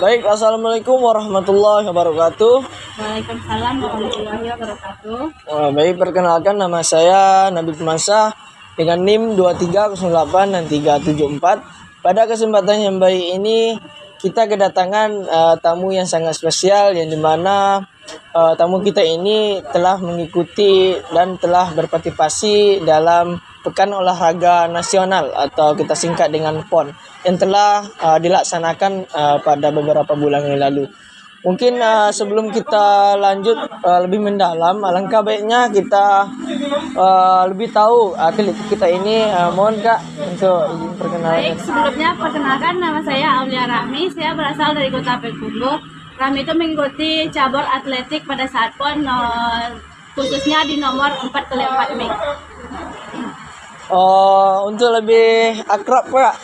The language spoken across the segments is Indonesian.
Baik, assalamualaikum warahmatullahi wabarakatuh. Waalaikumsalam warahmatullahi wabarakatuh. Baik, perkenalkan nama saya Nabi Pemansyah dengan NIM 2308 dan 374. Pada kesempatan yang baik ini kita kedatangan tamu yang sangat spesial, yang dimana tamu kita ini telah mengikuti dan telah berpartisipasi dalam Pekan Olahraga Nasional atau kita singkat dengan PON yang telah dilaksanakan pada beberapa bulan yang lalu. Mungkin sebelum kita lanjut lebih mendalam, alangkah baiknya kita lebih tahu atlet kita ini. Mohon Kak untuk izin perkenalan. Baik, sebelumnya perkenalkan nama saya Aulia Rahmi. Saya berasal dari Kota Payakumbuh. Rahmi itu mengikuti cabur atletik pada saat PON, khususnya di nomor 4x4 mix. Untuk lebih akrab Kak,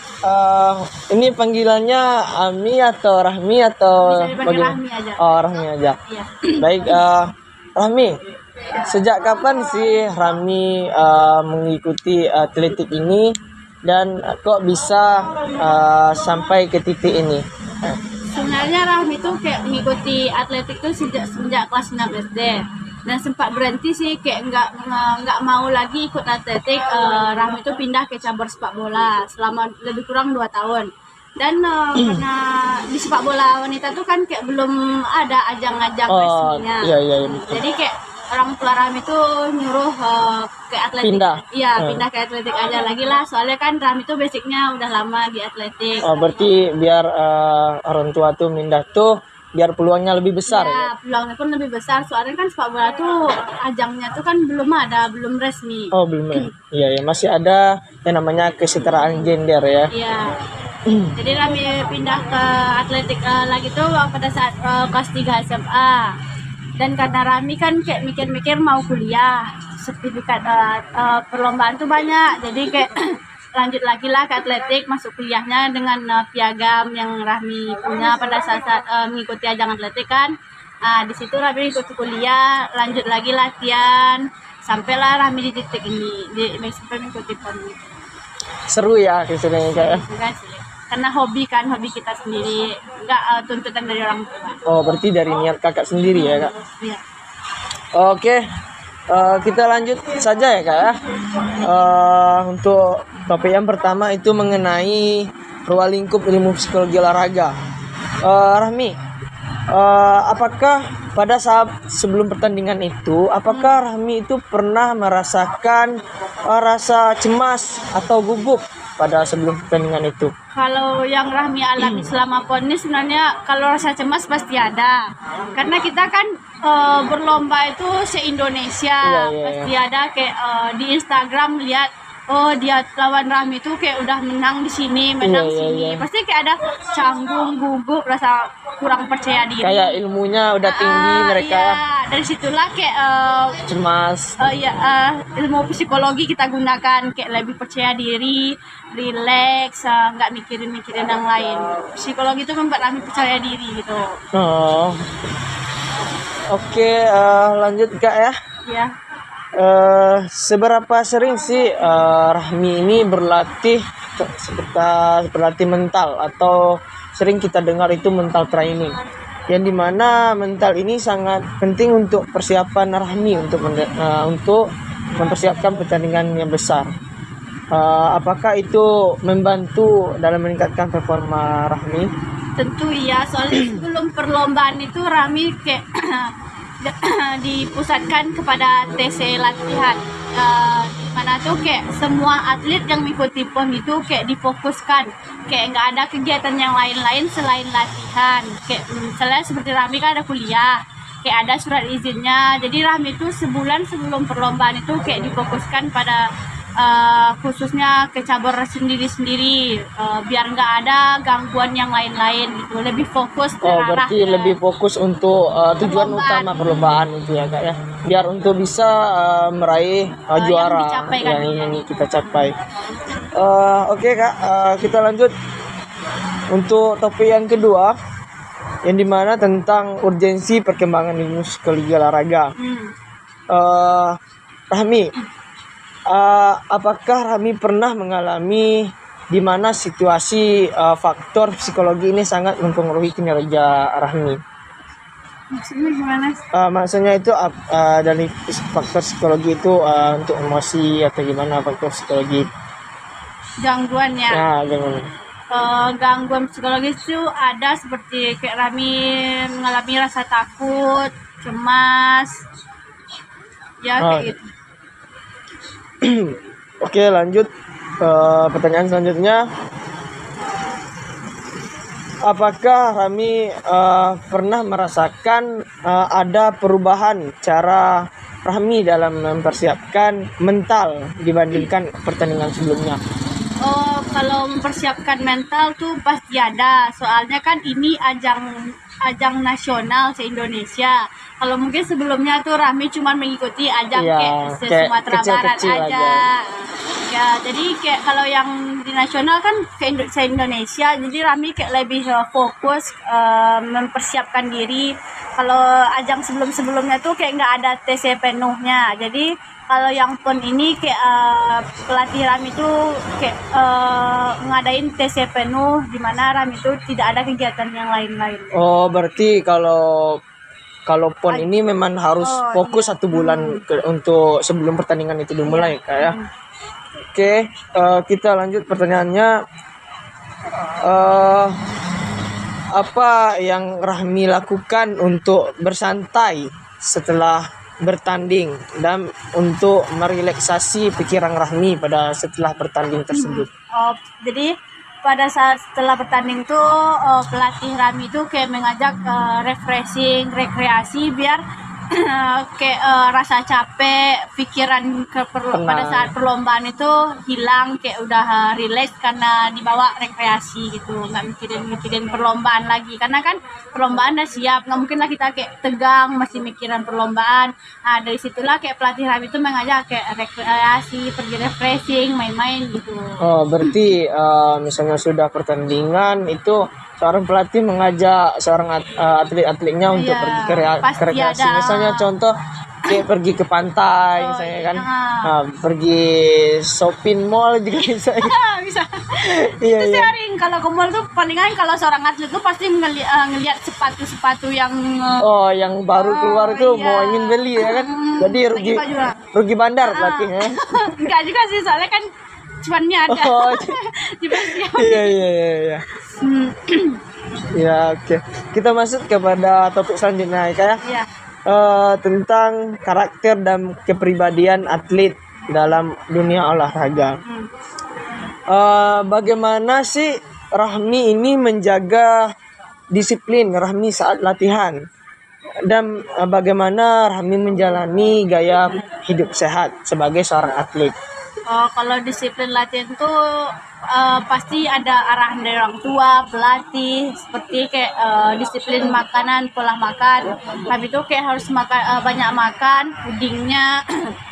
ini panggilannya Ami atau Rahmi atau Bisa dipanggil bagaimana? Rahmi aja. Rahmi aja. Iya. Baik, Rahmi, sejak kapan sih Rahmi mengikuti atletik ini dan kok bisa sampai ke titik ini? Sebenarnya Rahmi itu kayak mengikuti atletik itu semenjak kelas 6 SD. Dan sempat berhenti sih, kayak nggak mau lagi ikut atletik. Rahmi itu pindah ke cabur sepak bola selama lebih kurang 2 tahun. Dan karena di sepak bola wanita tuh kan kayak belum ada ajang-ajang resminya. Iya, betul. Jadi kayak orang tua Rahmi tuh nyuruh ke atletik. Pindah ke atletik aja lagi lah. Soalnya kan Rahmi tuh basicnya udah lama di atletik. Berarti biar orang tua tuh pindah tuh biar peluangnya lebih besar. Ya, peluangnya pun lebih besar. Soalnya kan sepak bola tuh ajangnya tuh kan belum resmi. Belum ya? Iya, masih ada yang namanya kesetaraan gender ya. Iya. Jadi Rahmi pindah ke atletik lagi tuh pada saat kelas 3 SMA. Dan karena Rahmi kan kayak mikir-mikir mau kuliah, sertifikat perlombaan tuh banyak. Jadi kayak lanjut lagi lah ke atletik, masuk kuliahnya dengan piagam yang Rahmi punya pada saat mengikuti ajang atletik kan. Di situ Rahmi ikut kuliah, lanjut lagi latihan, sampailah Rahmi di titik ini, sampai mengikuti PON. Seru ya kesini kayak. Karena hobi kita sendiri, nggak tuntutan dari orang tua. Berarti dari niat kakak sendiri ya Kak. Iya. Oke, kita lanjut saja ya Kak ya. Untuk topik yang pertama itu mengenai ruang lingkup ilmu psikologi olahraga. Rahmi, apakah pada saat sebelum pertandingan itu, apakah Rahmi itu pernah merasakan rasa cemas atau gugup pada sebelum pertandingan itu? Kalau yang Rahmi alami selama PON ini sebenarnya kalau rasa cemas pasti ada. Karena kita kan berlomba itu se-Indonesia. Pasti ada kayak di Instagram lihat, dia lawan Rahmi itu kayak udah menang di sini, menang sini. Pasti kayak ada canggung, gugup, rasa kurang percaya diri. Kayak ilmunya udah tinggi mereka. Iya, dari situlah kayak cemas. Ilmu psikologi kita gunakan kayak lebih percaya diri, relax, nggak mikirin yang lain. Psikologi itu membuat Rahmi percaya diri gitu. Oke, lanjut Kak ya. Iya. Seberapa sering sih Rahmi ini berlatih mental, atau sering kita dengar itu mental training, yang dimana mental ini sangat penting untuk persiapan Rahmi untuk mempersiapkan pertandingan yang besar. Apakah itu membantu dalam meningkatkan performa Rahmi? Tentu iya, soalnya sebelum perlombaan itu Rahmi kayak dipusatkan kepada TC latihan, mana tuh kayak semua atlet yang mengikuti PON itu kayak difokuskan, kayak nggak ada kegiatan yang lain-lain selain latihan. Kayak misalnya seperti Rahmi kan ada kuliah, kayak ada surat izinnya. Jadi Rahmi itu sebulan sebelum perlombaan itu kayak difokuskan pada khususnya ke cabur sendiri-sendiri, biar nggak ada gangguan yang lain-lain gitu, lebih fokus berarti lebih fokus untuk tujuan utama perlombaan itu ya Kak ya, biar untuk bisa meraih juara yang ingin kita capai. Oke Kak, kita lanjut untuk topik yang kedua, yang dimana tentang urgensi perkembangan ilmu psikologi olahraga. Rahmi, apakah Rahmi pernah mengalami di mana situasi faktor psikologi ini sangat mempengaruhi kinerja Rahmi. Maksudnya gimana? Maksudnya itu dari faktor psikologi itu untuk emosi atau gimana faktor psikologi? Gangguan ya. Nah, gimana? Gangguan psikologis itu ada seperti kayak Rami mengalami rasa takut, cemas, ya kayak gitu. Oke, lanjut. Pertanyaan selanjutnya, apakah Rami pernah merasakan ada perubahan cara Rami dalam mempersiapkan mental dibandingkan pertandingan sebelumnya? Oh, kalau mempersiapkan mental tuh pasti ada. Soalnya kan ini ajang nasional se-Indonesia. Kalau mungkin sebelumnya tuh Rami cuma mengikuti ajang kayak se-Sumatera Barat aja. Ya, jadi kayak kalau yang di nasional kan se-Indonesia, jadi Rami kayak lebih fokus mempersiapkan diri. Kalau ajang sebelum-sebelumnya tuh kayak nggak ada TC penuhnya. Jadi kalau yang PON ini kayak pelatih Rami itu kayak ngadain TC penuh, di mana Rami itu tidak ada kegiatan yang lain-lain. Oh, berarti kalau PON ini memang harus fokus 1 bulan untuk sebelum pertandingan itu dimulai, kayak. Oke, kita lanjut pertanyaannya. Apa yang Rahmi lakukan untuk bersantai setelah bertanding dan untuk merelaksasi pikiran Rahmi pada setelah bertanding tersebut? Jadi pada saat setelah bertanding tuh pelatih Rami itu kayak mengajak refreshing, rekreasi biar kayak rasa capek, pikiran pada saat perlombaan itu hilang, kayak udah relax karena dibawa rekreasi gitu, nggak mikirin perlombaan lagi, karena kan perlombaan udah siap, nggak mungkin lah kita kayak tegang masih mikiran perlombaan. Nah dari situlah kayak pelatih Rami itu mengajak kayak rekreasi, pergi refreshing, main-main gitu. Oh, berarti misalnya sudah pertandingan itu seorang pelatih mengajak seorang atlet-atletnya untuk pergi ke rekreasi. Misalnya contoh kayak pergi ke pantai, misalnya kan, pergi shopping mall juga bisa. Bisa. Iya, Itu iya. sering kalau ke mall tuh palingan kalau seorang atlet tuh pasti ngelihat sepatu-sepatu yang yang baru keluar itu mau ingin beli ya kan. Jadi rugi bandar pelatihnya. Enggak juga sih, soalnya kan cuannya ada. Iya. Ya, oke. Kita masuk kepada topik selanjutnya ya. Iya. Tentang karakter dan kepribadian atlet dalam dunia olahraga. Bagaimana sih Rahmi ini menjaga disiplin Rahmi saat latihan, dan bagaimana Rahmi menjalani gaya hidup sehat sebagai seorang atlet? Kalau disiplin latihan tuh pasti ada arahan dari orang tua, pelatih, seperti kayak disiplin makanan, pola makan. Habis itu kayak harus makan banyak makan, pudingnya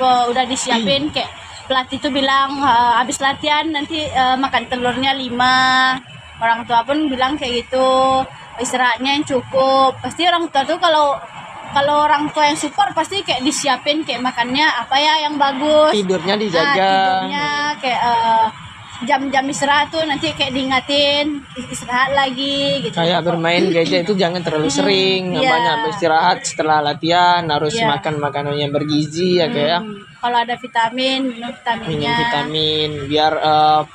udah disiapin, kayak pelatih tuh bilang habis latihan nanti makan telurnya 5. Orang tua pun bilang kayak gitu, istirahatnya yang cukup. Pasti orang tua tuh kalau orang tua yang support pasti kayak disiapin kayak makannya apa ya yang bagus, tidurnya dijaga, tidurnya kayak jam-jam istirahat tuh nanti kayak diingatin istirahat lagi gitu. Kayak bermain gadget itu jangan terlalu sering, banyak beristirahat setelah latihan, harus makan makanan yang bergizi ya kayak. Kalau ada vitamin, minum vitamin biar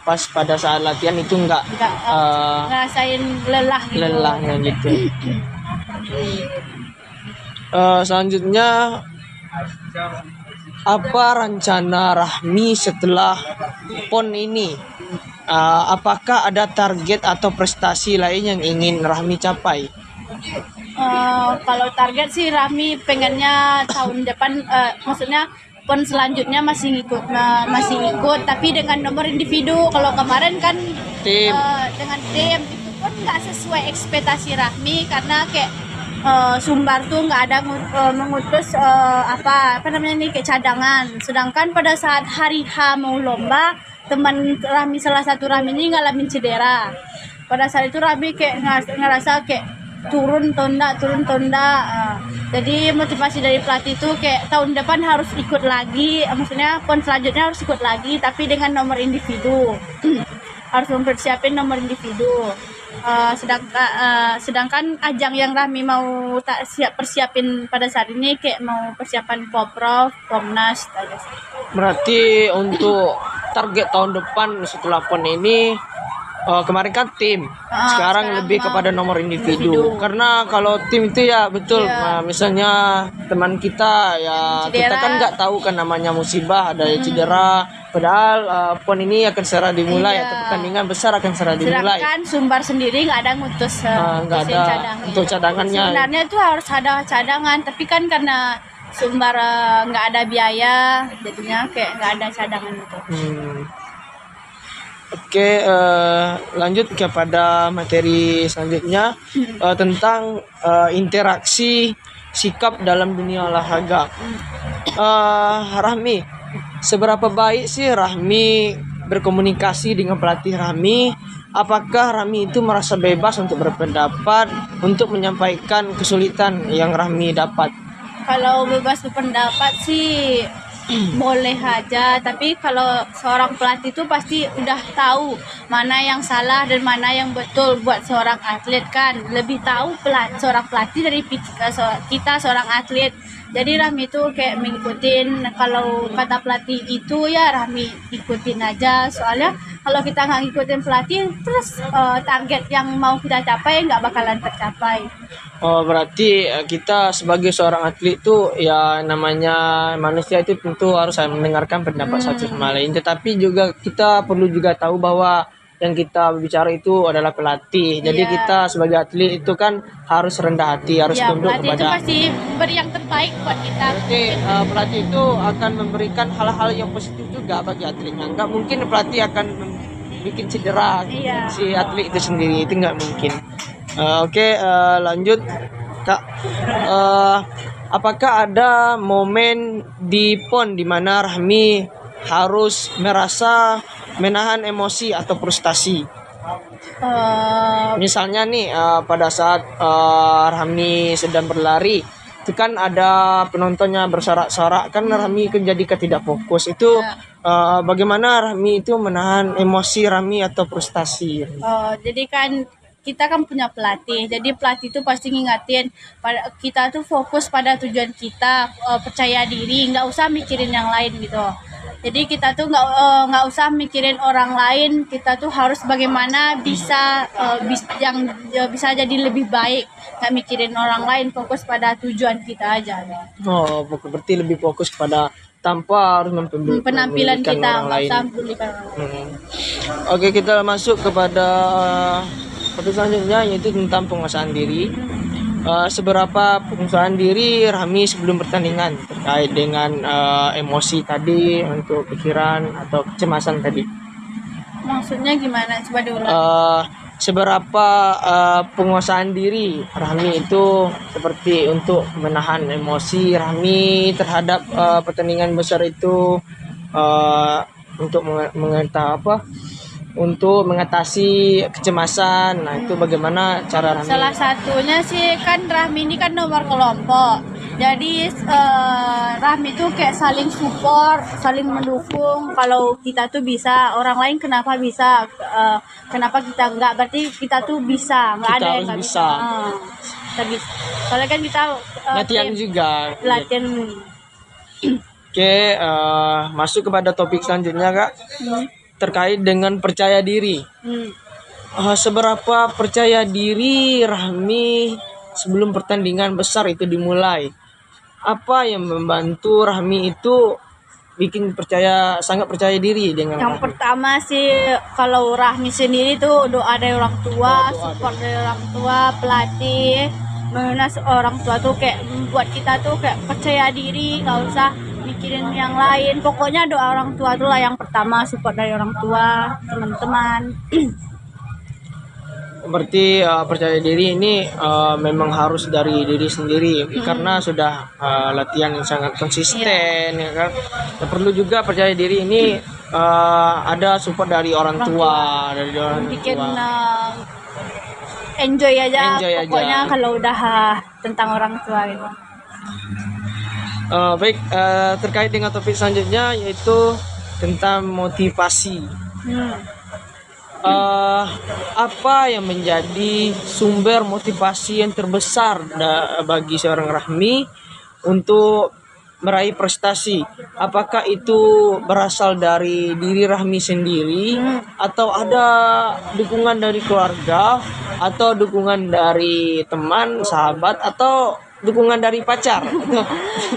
pas pada saat latihan itu enggak ngerasain lelahnya gitu. Selanjutnya, apa rencana Rahmi setelah PON ini? Apakah ada target atau prestasi lain yang ingin Rahmi capai? Kalau target sih Rahmi pengennya tahun depan, maksudnya PON selanjutnya masih ikut tapi dengan nomor individu. Kalau kemarin kan tim dengan tim itu pun nggak sesuai ekspektasi Rahmi, karena kayak Sumbar tuh nggak ada mengutus apa namanya nih kayak cadangan. Sedangkan pada saat hari H mau lomba, teman Rahmi, salah satu Rahmi ini ngalamin cedera. Pada saat itu Rahmi kayak ngerasa kayak turun tonda. Jadi motivasi dari pelatih tuh kayak tahun depan harus ikut lagi, maksudnya PON selanjutnya harus ikut lagi tapi dengan nomor individu. harus mempersiapin nomor individu. Sedangkan ajang yang Rahmi mau tak siap persiapin pada saat ini kayak mau persiapan Poprov, Pomnas aja sih. Berarti untuk target tahun depan setelah PON ini, kemarin kan tim, sekarang lebih mau kepada nomor individu. Karena kalau tim itu ya betul, Iya. misalnya teman kita ya kita Cedera. kan nggak tahu kan namanya musibah, ada yang cedera. Padahal PON ini akan segera dimulai Iya. atau pertandingan besar akan segera dimulai. Sedangkan Sumbar sendiri nggak ada ngutus Nggak ngutusin ada cadangan. untuk cadangannya. Sebenarnya itu harus ada cadangan, tapi kan karena Sumbar nggak ada biaya, jadinya kayak nggak ada cadangan itu. Oke, lanjut kepada materi selanjutnya tentang interaksi sikap dalam dunia olahraga. Rahmi, seberapa baik sih Rahmi berkomunikasi dengan pelatih Rahmi? Apakah Rahmi itu merasa bebas untuk berpendapat, untuk menyampaikan kesulitan yang Rahmi dapat? Kalau bebas berpendapat sih boleh aja, tapi kalau seorang pelatih itu pasti udah tahu mana yang salah dan mana yang betul buat seorang atlet kan. Lebih tahu seorang pelatih dari kita seorang atlet. Jadi Rahmi itu kayak mengikutin kalau kata pelatih itu ya Rahmi ikutin aja. Soalnya kalau kita nggak ngikutin pelatih terus target yang mau kita capai nggak bakalan tercapai. Oh, berarti kita sebagai seorang atlet itu ya namanya manusia itu tentu harus mendengarkan pendapat satu sama lain. Tetapi juga kita perlu juga tahu bahwa yang kita bicara itu adalah pelatih. Jadi Iya. kita sebagai atlet itu kan harus rendah hati, harus Ya tunduk pelatih itu kepada. pasti beri yang terbaik buat kita. Berarti pelatih itu akan memberikan hal-hal yang positif juga bagi atletnya. Nggak mungkin pelatih akan bikin cedera Iya. si atlet itu sendiri, itu nggak mungkin. Oke, lanjut Kak. Apakah ada momen di PON di mana Rahmi harus merasa menahan emosi atau frustasi? Misalnya nih pada saat Rahmi sedang berlari, itu kan ada penontonnya bersorak-sorak, kan Rahmi kan jadi tidak fokus. Itu bagaimana Rahmi itu menahan emosi Rahmi atau frustasi? Jadi kan kita kan punya pelatih, jadi pelatih itu pasti ngingatin kita tuh fokus pada tujuan kita, percaya diri, nggak usah mikirin yang lain gitu. Jadi kita tuh nggak usah mikirin orang lain, kita tuh harus bagaimana bisa bisa jadi lebih baik, nggak mikirin orang lain, fokus pada tujuan kita aja. Oh, berarti lebih fokus pada tanpa harus Penampilan mempedulikan kita orang nggak lain. usah pedulikan orang lain. Oke, kita masuk kepada topik selanjutnya yaitu tentang penguasaan diri. Seberapa penguasaan diri Rahmi sebelum pertandingan terkait dengan emosi tadi, untuk pikiran atau kecemasan tadi? Maksudnya gimana? Coba diulang. Seberapa penguasaan diri Rahmi itu seperti untuk menahan emosi Rahmi terhadap pertandingan besar itu, untuk untuk mengatasi kecemasan. Nah, itu bagaimana cara Rahmi? Salah satunya sih kan Rahmi ini kan nomor kelompok. Jadi Rahmi tuh kayak saling support, saling mendukung. Kalau kita tuh bisa, orang lain kenapa bisa? Kenapa kita enggak? Berarti kita tuh bisa. Enggak Kita ada yang harus enggak bisa. Kita bisa. Soalnya kan kita Latihan tim juga. latihan. Oke, masuk kepada topik selanjutnya Kak, terkait dengan percaya diri. Seberapa percaya diri Rahmi sebelum pertandingan besar itu dimulai? Apa yang membantu Rahmi itu bikin sangat percaya diri dengan Yang Rahmi? pertama sih kalau Rahmi sendiri tuh doa dari orang tua, Doa support dari orang tua, pelatih, mana orang tua tuh kayak buat kita tuh kayak percaya diri, nggak usah mikirin yang lain. Pokoknya doa orang tua tuh lah yang pertama, support dari orang tua, teman-teman. Berarti percaya diri ini memang harus dari diri sendiri, karena sudah latihan yang sangat konsisten, ya kan. Dan perlu juga percaya diri ini ada support dari orang tua, dari orang Bikin tua. enjoy aja, Enjoy aja. pokoknya kalau udah tentang orang tua gitu. Baik, terkait dengan topik selanjutnya yaitu tentang motivasi. apa yang menjadi sumber motivasi yang terbesar bagi seorang Rahmi untuk meraih prestasi? Apakah itu berasal dari diri Rahmi sendiri, atau ada dukungan dari keluarga, atau dukungan dari teman, sahabat, atau dukungan dari pacar?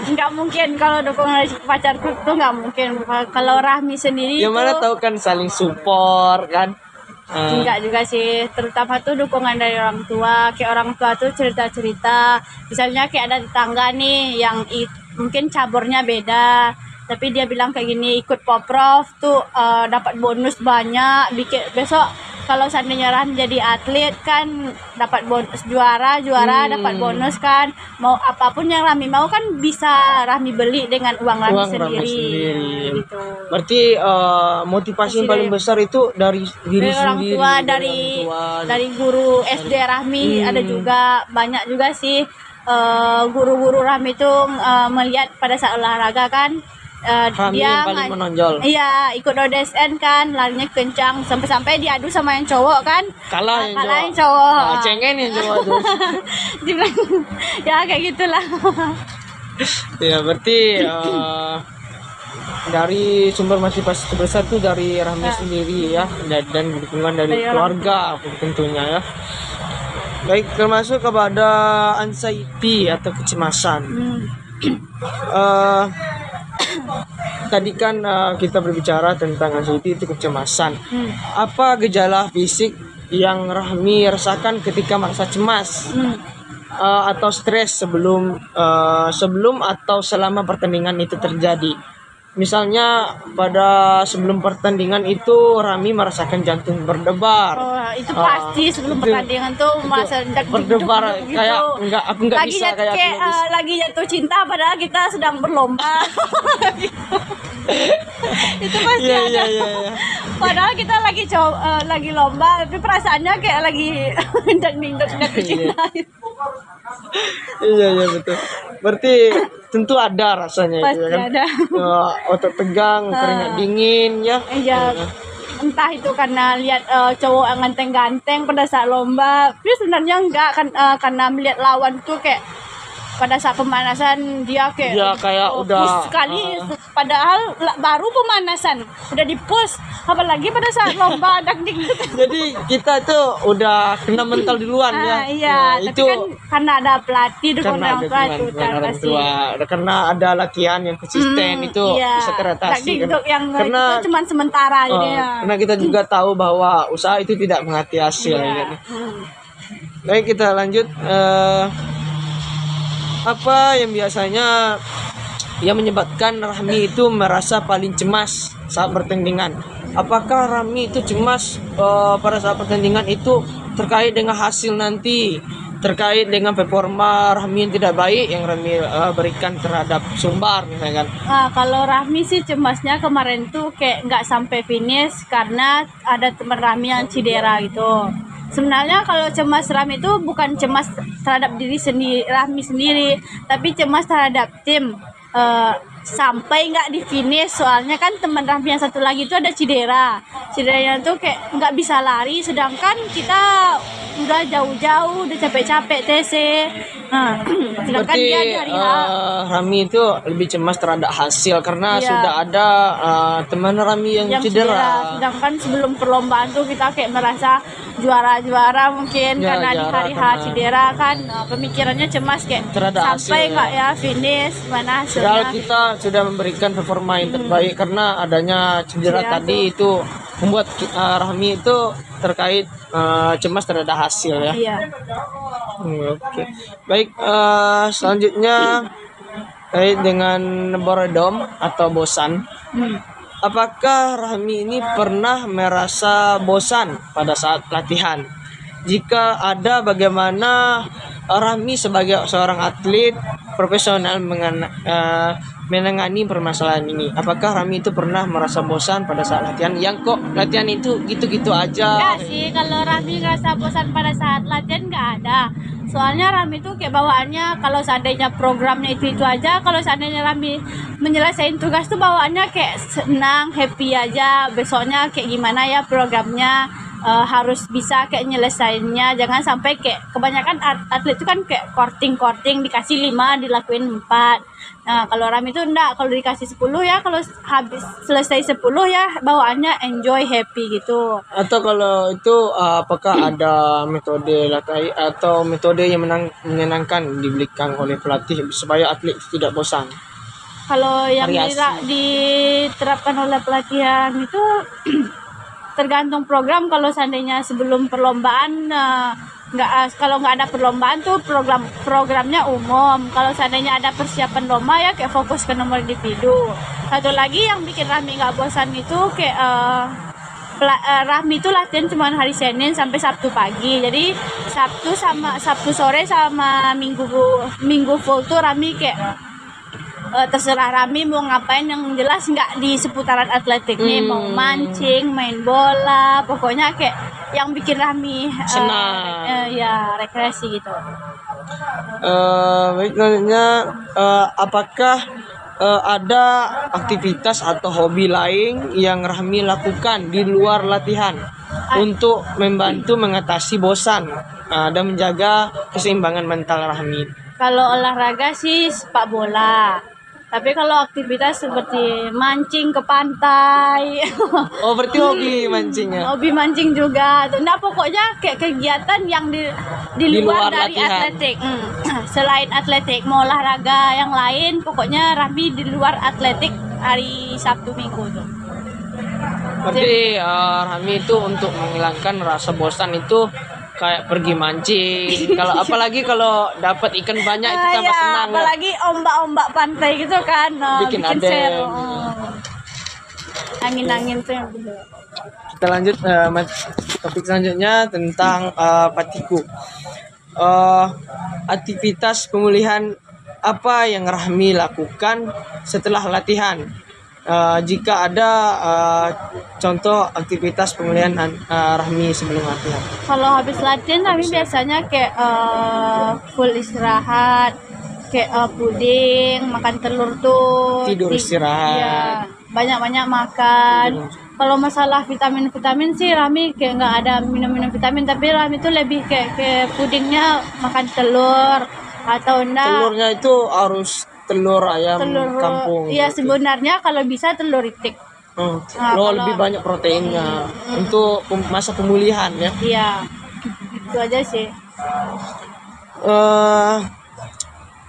Nggak mungkin kalau dukungan dari pacarku tuh nggak mungkin. Kalau Rahmi sendiri Yang mana tahu kan saling support kan. enggak juga sih, terutama tuh dukungan dari orang tua. Kayak orang tua tuh cerita-cerita, misalnya kayak ada tetangga nih yang mungkin caburnya beda, tapi dia bilang kayak gini, ikut poprov tuh dapat bonus banyak, bikin besok kalau seandainya Rahmi jadi atlet kan dapat bonus, juara dapat bonus kan, mau apapun yang Rahmi mau kan bisa Rahmi beli dengan uang Rahmi Uang Rahmi sendiri. sendiri. Gitu. Berarti motivasi yang paling besar itu dari diri Dari orang sendiri, tua, dari orang tua. dari guru SD Rahmi ada juga, banyak juga sih guru-guru Rahmi itu melihat pada saat olahraga kan, Rahmi yang paling menonjol. Iya, ikut ODSN kan, larinya kencang sampai-sampai diadu sama yang cowok kan. Kalah yang yang cowok. cowok. Nah, cengeng yang cowok tuh. Ya kayak gitulah. Ya, berarti dari sumber motivasi terbesar itu dari Rahmi sendiri ya, dan dukungan dari Dari keluarga tentunya ya. Baik, termasuk kepada anxiety atau kecemasan. Tadi kan kita berbicara tentang anxiety itu kecemasan. Apa gejala fisik yang Rahmi rasakan ketika merasa cemas atau stres sebelum atau selama pertandingan itu terjadi? Misalnya pada sebelum pertandingan itu Rahmi merasakan jantung berdebar. Oh, itu pasti sebelum pertandingan tuh merasa berdebar kayak aku nggak lagi bisa jatuh, kayak lagi jatuh cinta padahal kita sedang berlomba. Itu pasti ada. Iya. Padahal kita lagi lomba, tapi perasaannya kayak lagi jatuh cinta. Iya betul. Berarti tentu ada rasanya Pasti itu ya kan. ada. Otot tegang, keringat dingin ya. Iya. Entah itu karena lihat cowok yang ganteng-ganteng pada saat lomba, tapi sebenarnya enggak kan, karena melihat lawan tuh kayak pada saat pemanasan dia kayak udah push sekali, padahal baru pemanasan udah di push, apalagi pada saat lomba dangding. Jadi kita tuh udah kena mental duluan ya. Iya, tapi itu kan karena ada pelatih dengan karena orang ada tua itu dukungan orang pasti. tua, karena ada latihan yang konsisten itu Iya. bisa teratasi. Dangding yang Karena itu cuma sementara jadi ya. karena kita juga tahu bahwa usaha itu tidak menghati hasil. Iya. Gitu. Baik, kita lanjut. Apa yang biasanya yang menyebabkan Rahmi itu merasa paling cemas saat pertandingan? Apakah Rahmi itu cemas pada saat pertandingan itu terkait dengan hasil nanti, terkait dengan performa Rahmi yang tidak baik yang Rahmi berikan terhadap Sumbar misalkan? Kalau Rahmi sih cemasnya kemarin tuh kayak nggak sampai finish karena ada teman Rahmi yang cedera gitu. Sebenarnya kalau cemas Rahmi itu bukan cemas terhadap diri sendiri, Rahmi sendiri, tapi cemas terhadap tim. Sampai nggak di finish, soalnya kan teman Rahmi yang satu lagi itu ada cederanya tuh kayak nggak bisa lari, sedangkan kita udah jauh-jauh, udah capek-capek TC. Sedangkan dia di hari H. Rahmi itu lebih cemas terhadap hasil karena Iya. sudah ada teman Rahmi yang cedera. Sedangkan sebelum perlombaan tuh kita kayak merasa juara mungkin Ya, karena di juara hari H karena- cedera kan, pemikirannya cemas kayak Terhadap sampai hasil, nggak ya finish, mana Padahal hasilnya. kita sudah memberikan performa yang terbaik karena adanya cedera Cedera tadi itu membuat Rahmi itu terkait cemas terhadap hasil ya. Iya. Oke. Baik, selanjutnya terkait dengan boredom atau bosan. Apakah Rahmi ini pernah merasa bosan pada saat latihan? Jika ada, bagaimana Rahmi sebagai seorang atlet profesional menangani permasalahan ini? Apakah Rahmi itu pernah merasa bosan pada saat latihan? Yang kok latihan itu gitu-gitu aja? Enggak sih, kalau Rahmi ngerasa bosan pada saat latihan nggak ada. Soalnya Rahmi tuh kayak bawaannya kalau seandainya programnya itu aja, kalau seandainya Rahmi menyelesaikan tugas tuh bawaannya kayak senang, happy aja. Besoknya kayak gimana ya programnya, harus bisa kayak nyelesainnya, jangan sampai kayak kebanyakan atlet itu kan kayak korting dikasih 5 dilakuin 4. Nah kalau Rami itu enggak, kalau dikasih 10 ya, kalau habis selesai 10 ya bawaannya enjoy, happy gitu. Atau kalau itu apakah ada metode latih atau metode yang menyenangkan diberikan oleh pelatih supaya atlet tidak bosan? Kalau yang Variasi. diterapkan oleh pelatihan itu tergantung program. Kalau seandainya sebelum perlombaan kalau nggak ada perlombaan tuh programnya umum. Kalau seandainya ada persiapan lomba ya kayak fokus ke nomor individu. Satu lagi yang bikin Rami nggak bosan itu kayak Rami itu latihan cuma hari Senin sampai Sabtu pagi. Jadi Sabtu sore sama Minggu full tuh Rami kayak terserah Rami mau ngapain, yang jelas nggak di seputaran atletik nih, mau mancing, main bola, pokoknya kayak yang bikin Rami Senang. ya rekreasi gitu. Baik, selanjutnya apakah ada aktivitas atau hobi lain yang Rahmi lakukan di luar latihan untuk membantu mengatasi bosan dan menjaga keseimbangan mental Rahmi? Kalau olahraga sih sepak bola. Tapi kalau aktivitas seperti mancing ke pantai, Oh, berarti hobi mancingnya. hobi mancing juga. Nah, pokoknya kayak kegiatan yang di luar dari latihan. atletik. Selain atletik, mau olahraga yang lain, pokoknya Rami di luar atletik hari Sabtu Minggu tuh. Berarti Rahmi itu untuk menghilangkan rasa bosan itu kayak pergi mancing. Kalau apalagi kalau dapat ikan banyak itu tambah Ya, senang. Ya. apalagi ombak-ombak pantai gitu kan, Bikin adem. seru. Angin-angin tuh yang gitu. Kita lanjut topik selanjutnya tentang Patiku. Aktivitas pemulihan apa yang Rahmi lakukan setelah latihan? Jika ada contoh aktivitas pemulihan Rahmi sebelum latihan. Kalau habis latihan kami biasanya kayak full istirahat, kayak puding, makan telur tuh, Tidur istirahat. ya, banyak-banyak makan. Kalau masalah vitamin sih Rami kayak nggak ada minum vitamin, tapi Rami tuh lebih kayak pudingnya makan telur atau enggak Telurnya itu harus telur ayam kampung. Iya, gitu. sebenarnya kalau bisa telur itik. Oh, kalau- lebih banyak proteinnya untuk masa pemulihan ya. Iya, itu aja sih.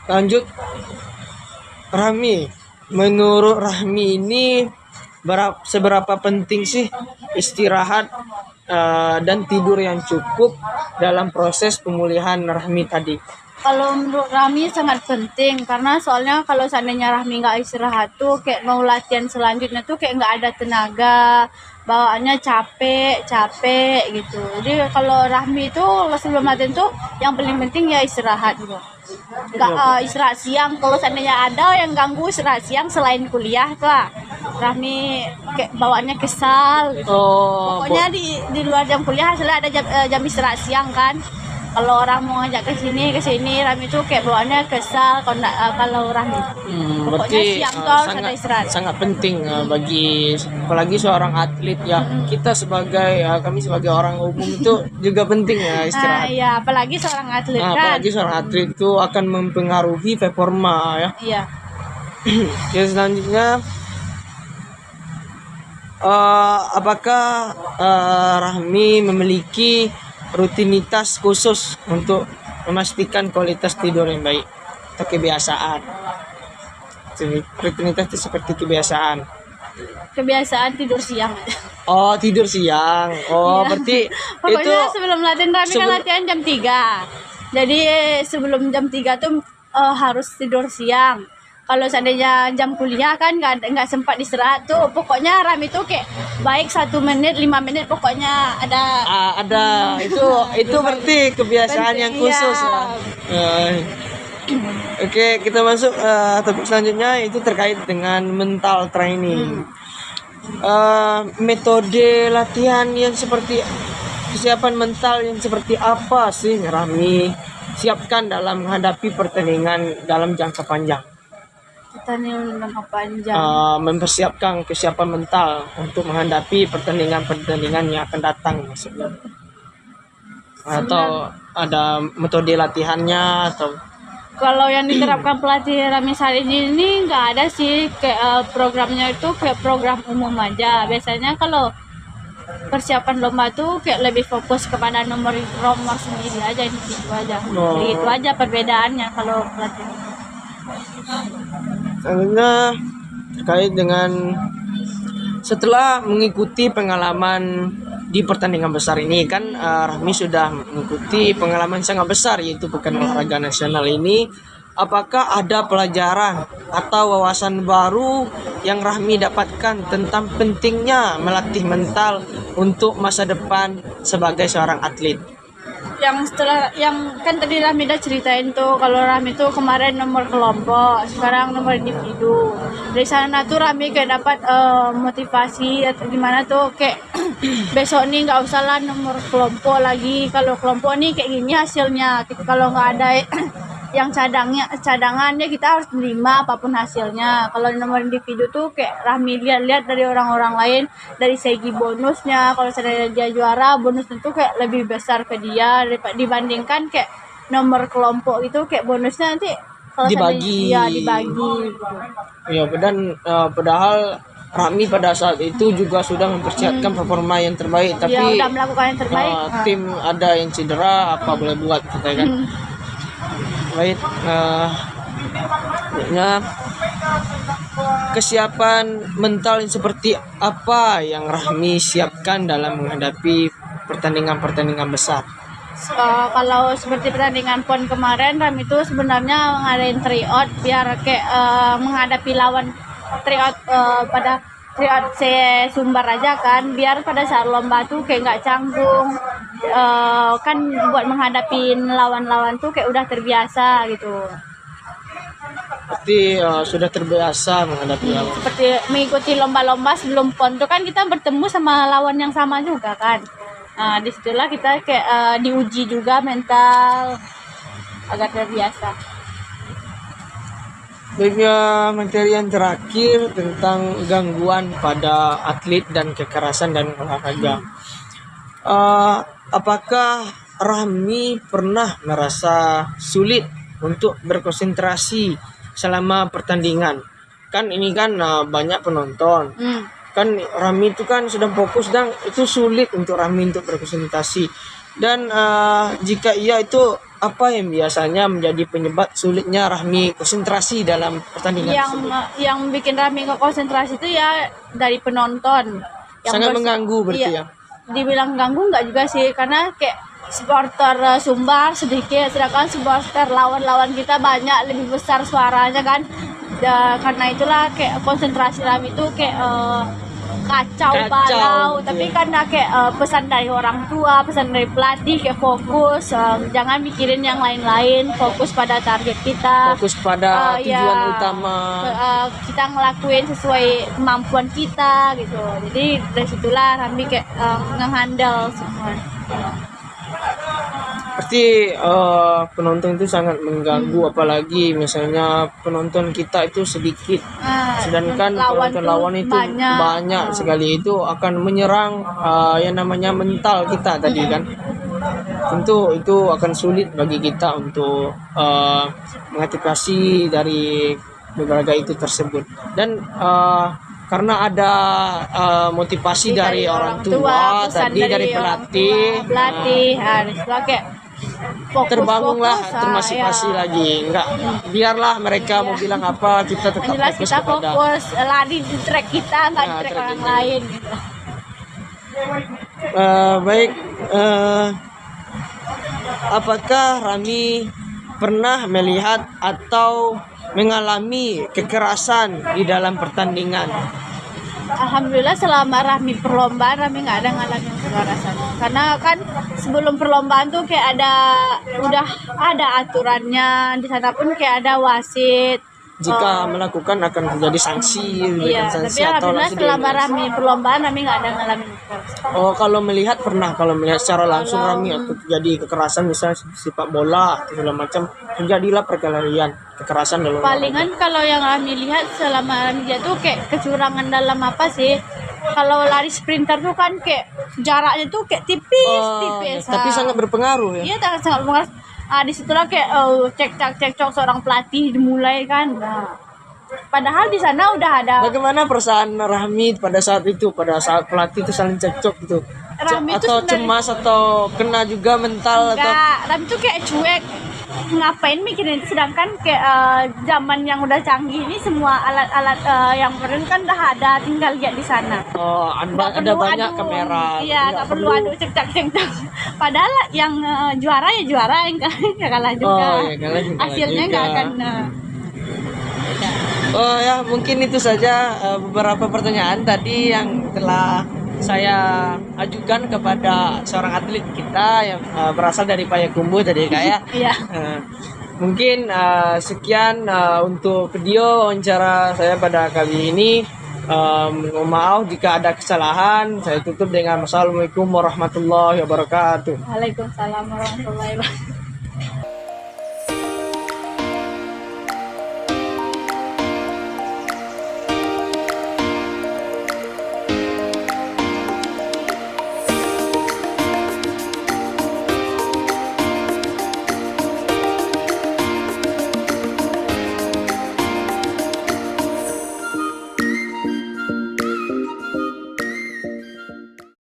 Lanjut, Rahmi. Menurut Rahmi ini seberapa penting sih istirahat dan tidur yang cukup dalam proses pemulihan Rahmi tadi? Kalau menurut Rami sangat penting, karena soalnya kalau seandainya Rami nggak istirahat tuh kayak mau latihan selanjutnya tuh kayak nggak ada tenaga, bawaannya capek gitu. Jadi kalau Rami itu sebelum latihan tuh yang paling penting ya istirahat gitu. Nggak istirahat siang, kalau seandainya ada yang ganggu istirahat siang selain kuliah tuh Rami kayak bawaannya kesal gitu. Oh, Pokoknya di luar jam kuliah hasilnya ada jam istirahat siang kan. Kalau orang mau ngajak ke sini Rami tuh kayak bawaannya kesal kalau Rami. Pokoknya berarti siang tuh harus ada istirahat. sangat penting bagi apalagi seorang atlet ya. Kita kami sebagai orang umum itu juga penting ya istirahat. Iya, apalagi seorang atlet Nah, kan. apalagi seorang atlet itu akan mempengaruhi performa ya. Iya. Yang selanjutnya apakah Rahmi memiliki rutinitas khusus untuk memastikan kualitas tidur yang baik atau kebiasaan? Rutinitas itu seperti kebiasaan. Kebiasaan tidur siang. Oh, tidur siang. Oh, Iya. berarti itu Pokoknya sebelum latihan Rami kan sebelum- latihan jam 3. Jadi sebelum jam 3 tuh harus tidur siang. Kalau seandainya jam kuliah kan nggak sempat istirahat tuh, pokoknya Rami tuh kayak baik 1 menit 5 menit pokoknya ada itu berarti kebiasaan yang khusus Iya. ya. Oke, kita masuk topik selanjutnya itu terkait dengan mental training. Metode latihan yang seperti kesiapan mental yang seperti apa sih Rahmi siapkan dalam menghadapi pertandingan dalam jangka panjang? Pertandingan jangka panjang. mempersiapkan kesiapan mental untuk menghadapi pertandingan-pertandingan yang akan datang maksudnya. Atau ada metode latihannya atau Kalau yang diterapkan pelatih Rami saat ini nggak ada sih, kayak programnya itu kayak program umum aja. Biasanya kalau persiapan lomba tuh kayak lebih fokus kepada nomor nomor sendiri aja, di situ aja. Oh. Itu aja perbedaannya kalau pelatih. selanjutnya terkait dengan setelah mengikuti pengalaman di pertandingan besar ini kan Rahmi sudah mengikuti pengalaman sangat besar yaitu Pekan Olahraga Nasional ini. Apakah ada pelajaran atau wawasan baru yang Rahmi dapatkan tentang pentingnya melatih mental untuk masa depan sebagai seorang atlet? Yang kan tadi Rami udah ceritain tuh, kalau Rami tuh kemarin nomor kelompok, sekarang nomor individu. Dari sana tuh Rami kayak dapat motivasi atau gimana tuh, kayak besok nih nggak usah lah nomor kelompok lagi. Kalau kelompok nih kayak gini hasilnya. Kalau nggak ada yang cadangannya kita harus terima apapun hasilnya. Kalau nomor individu tuh kayak Rahmi lihat dari orang-orang lain, dari segi bonusnya, kalau misalnya dia juara bonusnya tuh kayak lebih besar ke dia dibandingkan kayak nomor kelompok itu, kayak bonusnya nanti kalau Dibagi. dibagi gitu. Ya, dan padahal Rahmi pada saat itu juga sudah mempersiapkan performa yang terbaik, tapi Ya udah melakukan yang terbaik. tim ada yang cedera, apa boleh buat kita kan. Baik, kesiapan mental yang seperti apa yang Rahmi siapkan dalam menghadapi pertandingan-pertandingan besar? Kalau seperti pertandingan PON kemarin, Ram itu sebenarnya ngadain tryout biar kayak menghadapi lawan tryout pada tryout Sumbar aja kan, biar pada saat lomba tuh kayak nggak canggung. Kan buat menghadapi lawan-lawan tuh kayak udah terbiasa gitu. Berarti sudah terbiasa menghadapi lawan. Seperti mengikuti lomba-lomba sebelum PON tuh kan kita bertemu sama lawan yang sama juga kan. Disitulah kita kayak diuji juga mental agar terbiasa. Baiknya, materi yang terakhir tentang gangguan pada atlet dan kekerasan dan olahraga. Apakah Rahmi pernah merasa sulit untuk berkonsentrasi selama pertandingan? Kan ini kan banyak penonton. Kan Rahmi itu kan sedang fokus dan itu sulit untuk Rahmi untuk berkonsentrasi. Dan jika iya, itu apa yang biasanya menjadi penyebab sulitnya Rahmi konsentrasi dalam pertandingan tersebut? Yang bikin Rahmi nggak konsentrasi itu ya dari penonton. Sangat mengganggu berarti ya? Dibilang ganggu nggak juga sih, karena kayak supporter Sumbar sedikit, sedangkan supporter lawan-lawan kita banyak, lebih besar suaranya kan. Karena itulah kayak konsentrasi Rahmi itu kayak kacau balau, gitu tapi ya. karena kayak pesan dari orang tua, pesan dari pelatih, kayak fokus, jangan mikirin yang lain-lain, fokus pada target kita, Fokus pada tujuan ya, utama. kita ngelakuin sesuai kemampuan kita gitu. Jadi dari situlah Rambi kayak ngehandle semua. Pasti penonton itu sangat mengganggu, apalagi misalnya penonton kita itu sedikit, sedangkan penonton lawan itu banyak sekali, itu akan menyerang yang namanya mental kita tadi kan. Tentu itu akan sulit bagi kita untuk mengantisipasi dari beberapa itu tersebut. Dan karena ada motivasi dari orang tua tadi, dari pelatih, harus kayak terbangunlah termotivasi lagi. Enggak, biarlah mereka mau bilang apa, kita tetap jelas fokus kita kepada fokus lari di track kita, nggak di track track orang kita. lain gitu. Baik, apakah Rami pernah melihat atau mengalami kekerasan di dalam pertandingan? Alhamdulillah selama Rahmi perlombaan, Rahmi nggak ada ngalamin kekerasan. Karena kan sebelum perlombaan tuh kayak udah ada aturannya, di sana pun kayak ada wasit. jika melakukan akan terjadi sanksi, Iya, diberikan tapi sanksi atau alhamdulillah langsung selama di- Rami perlombaan Rami nggak ada ngalamin itu. Oh, kalau melihat secara langsung Rami atau terjadi kekerasan misalnya sepak bola atau segala macam, terjadilah perkelahian, kekerasan dalam Palingan kalau yang Rami lihat selama Rami jatuh kayak kecurangan dalam apa sih? Kalau lari sprinter tuh kan kayak jaraknya tuh kayak tipis. tapi sangat berpengaruh ya. Iya, sangat mengaruh. Disitulah kayak cekcok seorang pelatih dimulai kan. Nah, padahal di sana udah ada Bagaimana perasaan Rahmi pada saat pelatih itu saling cekcok gitu? Rahmi itu Atau sebenarnya- cemas atau kena juga mental atau enggak, Rami tuh kayak cuek. Ngapain mikirin itu, sedangkan kayak zaman yang udah canggih ini semua alat-alat yang modern kan udah ada, tinggal lihat di sana. Nggak ada perlu banyak adu. kamera. Iya, nggak perlu adu cek-cek. Padahal yang juara ya juara, yang kalah ya kalah juga. Oh, ya kalah juga Hasilnya juga. nggak akan beda. Oh ya, mungkin itu saja beberapa pertanyaan tadi yang telah saya ajukan kepada seorang atlet kita yang berasal dari Payakumbuh tadi Kak ya. Iya. Mungkin sekian untuk video wawancara saya pada kali ini. Mohon maaf jika ada kesalahan. Saya tutup dengan Assalamualaikum warahmatullahi wabarakatuh. Waalaikumsalam warahmatullahi wabarakatuh.